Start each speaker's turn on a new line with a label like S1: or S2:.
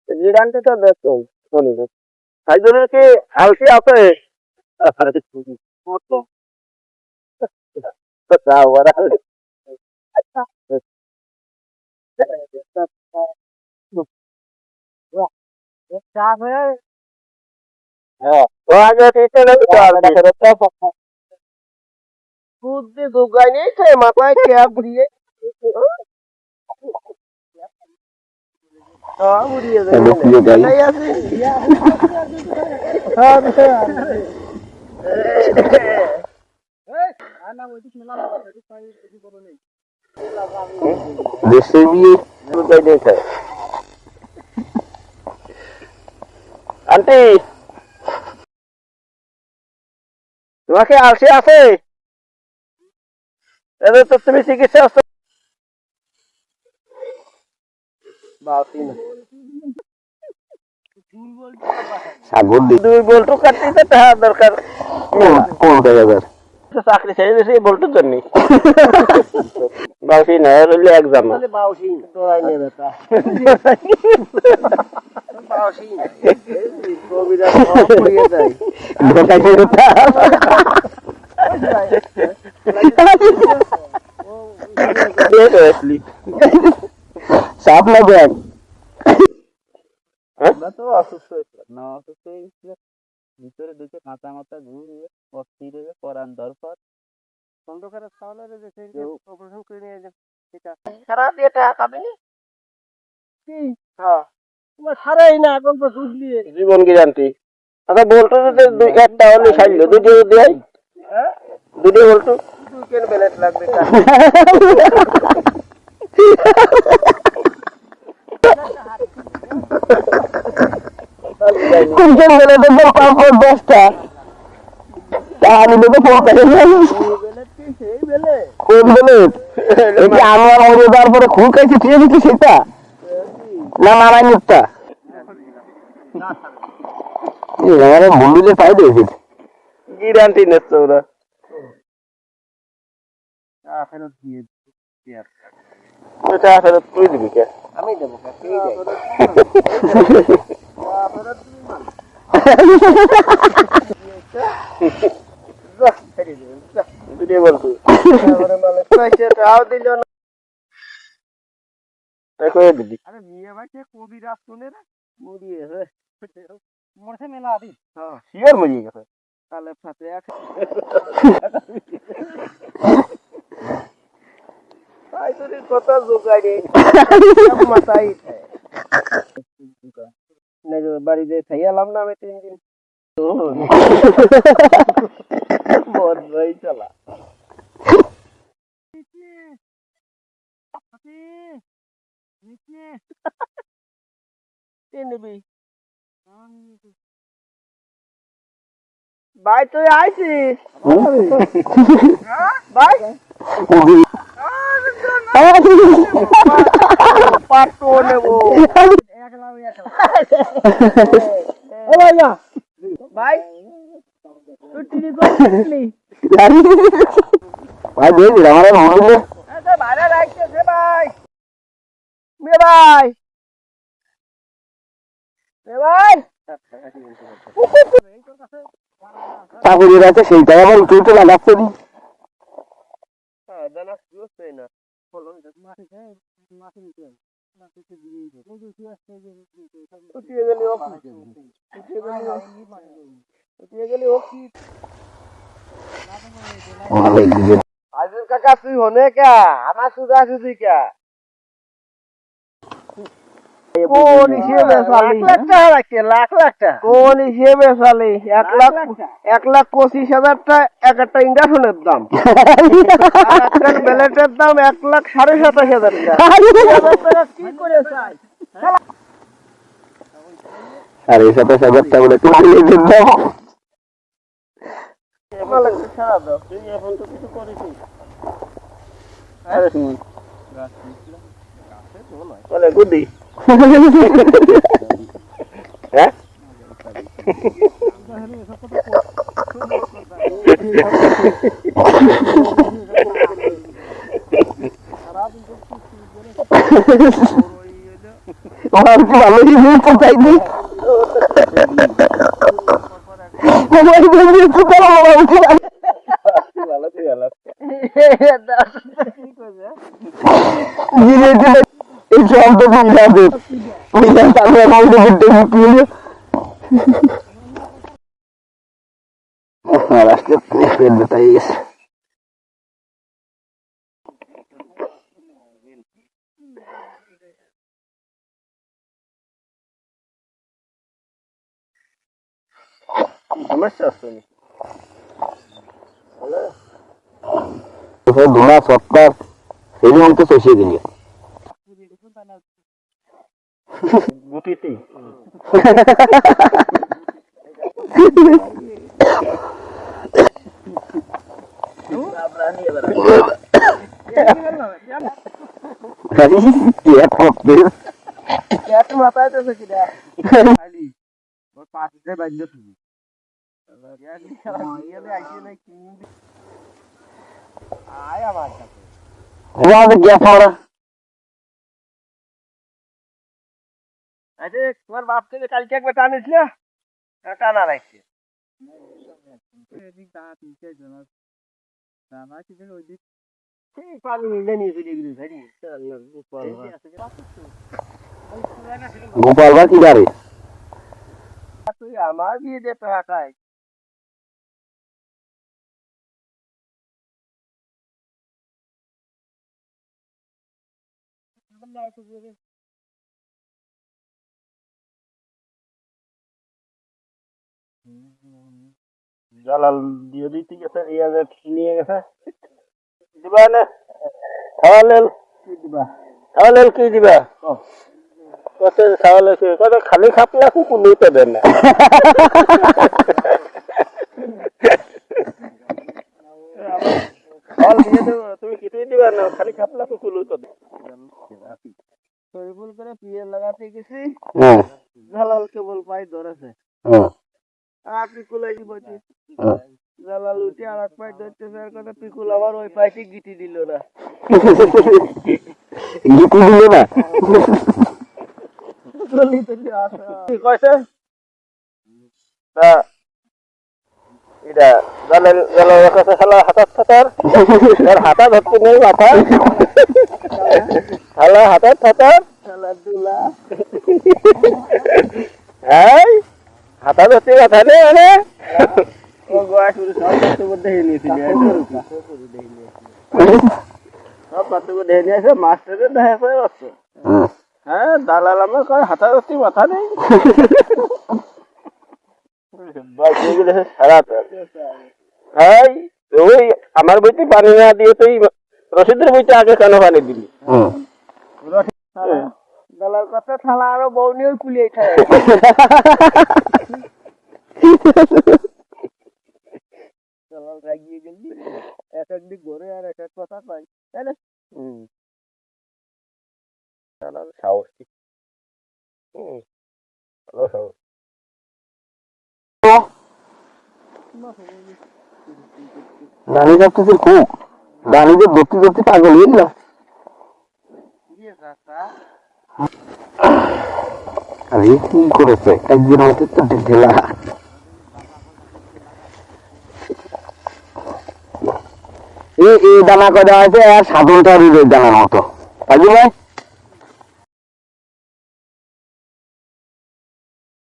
S1: জিরানটা তো ব্যস্ত শোনি না সাইজনের কি আলসি আছে কত ওরা আচ্ছা ও আগে টিচার বুদ্ধি দুগাই নেই মাথায় ক্যাপ দিয়ে উড়িয়ে আন্টি তোমাকে আলসি আছে এদের তো তুমি চিকিৎসা দুর্বল কাটতে টাকা দরকার কোন জায়গায় চাকরি ছেড়ে দিয়েছে বলতে জন্য বাউসি না হলে এক্সাম সাপ না দেখ আমরা তো অসুস্থ হয়েছিলাম না অসুস্থ হয়ে গেছিল ভিতরে ঢুকে মাথা মাথা ঘুরিয়ে অস্থির হয়ে পরান দরকার খন্ডকারের সামনে যে অপারেশন করে নিয়ে যাবে সেটা সারা দিয়ে টাকা পাবেনি কি হ্যাঁ তোমার সারাই না এখন তো সুদ দিয়ে জীবন গ্যারান্টি আচ্ছা বলতো যে একটা হলে ছাড়লো দুটো দেয় হ্যাঁ দুটো বলতো দুই কেন ব্যালেন্স লাগবে কুঞ্চন বেলে তো পাঁচ দশটা আমি তো কোন বেলে আমার মরে যাওয়ার পরে খুব খাইছি ঠিক আছে সেটা না মারাই মুক্তা বন্ধুদের পাই দিয়েছি গ্যারান্টি নিচ্ছে ওরা ফেরত দিয়ে ফেরত তুই দিবি কে আমি দেবো কবিরাজ শুনে না মরিয়ে মরছে মেলা দিন শিওর মরিয়ে গেছে তাহলে ফাতে কথা জোগাড় মাথায় বাড়িতে খাইয়ালাম না আমি 3 দিন বহুত ভাই চালা ভাই তুই আইছিস ভাই পাটো নেবো ভাই তুই টিভি করছিলি ভাই দেখি আমার মনে ভাড়া রাখতেছে ভাই মে ভাই ভাই চাকরি আছে সেইটাই আবার উঠে উঠে লাগাচ্ছে নি দানা বুঝছে না ফলন মাটি নিতে উঠিয়ে গেলে আজুর কাকা তুই হনে কা আমার সুদা সুদি কা কোন হিসেবে চালি লাখ কোন হিসেবে চালি 1,25,000 এক একটা ইন্ডাকশনের দাম ব্যালেটের দাম 1,27,500 টাকা কি করে চাই 27,500 টাকা বলে তুমি এখন তো কিছু করিস বলে গুডি হ্যাঁ
S2: আমার কি ভালো জিনিস তো তাই নি মোবাইল দিয়ে তো ভালো
S1: ঠিক গেল
S2: এই শব্দ বুঝাবে বুঝলাম তারপরে আমাকে বুঝতে বুঝলি আজকে পেট ব্যথা হয়ে গেছে
S1: সমস্যা আছে
S2: ধোনা সত্তার এই মধ্যে চষিয়ে দিলি
S1: গুটিতে মাথায় তো পাশে বাজলো তুমি আয় আমার কাছে
S2: গ্যাস মারা
S1: আরে তোমার বাপ থেকে কালকে একবার টানিস না টানা রাখছে পানি মিলে নিয়ে চলে গেলি ভাই
S2: গোপাল বা কি গাড়ি
S1: তুই আমার বিয়ে দে টাকায় জালাল দিয়ে দিতে গেছে নিয়ে গেছে দিবা না খাওয়ালেল কি দিবা খাওয়ালেল কি দিবা কত খাওয়ালে কত খালি খাপলা কুকুর তো দেন না ফল দিয়ে দেবো তুমি কিছুই দিবা না খালি খাপলা কুকুর তো শরীফুল করে পিয়ে লাগাতে গেছি জালাল কেবল পাই ধরেছে পিকুল জালাল উঠে আর এক পাই ধরতেছে কথা পিকুল আবার ওই পাইতে গিটি দিল না
S2: গিটি দিল না
S1: কইছে এটা জালাল জালাল কাছে শালা হাতার থাতার আর হাতা ধরতে নেই মাথা শালা হাতার থাতার শালা দুলা এই হাতা ধরতে কথা নেই মানে ও গোয়া শুরু সব পাতে মধ্যে হেলিয়েছিল সব পাতে মধ্যে হেলিয়েছে মাস্টারের দেখা করে আসছে হ্যাঁ দালাল আমার কয় হাতা ধরতে মাথা নেই ওই আমার বইতে পানি না দিয়ে তুই রশিদের বইতে আগে কেন পানি দিলি দালাল কথা থালা আরো বউ নিয়ে কুলিয়ে খায় দালাল রাগিয়ে গেলি এক একদিক ঘরে আর এক এক কথা পাই তাই না দালাল সাহস ভালো সাহস
S2: দানি কাটতেছে খুব দানিকে ধরতে ধরতে পাগল হয়ে গেলাম আরে কি করেছে একদিন আমাকে তো ঢেলা এই দানা করা আছে আর সাধনটা দানার মতো বুঝলি ভাই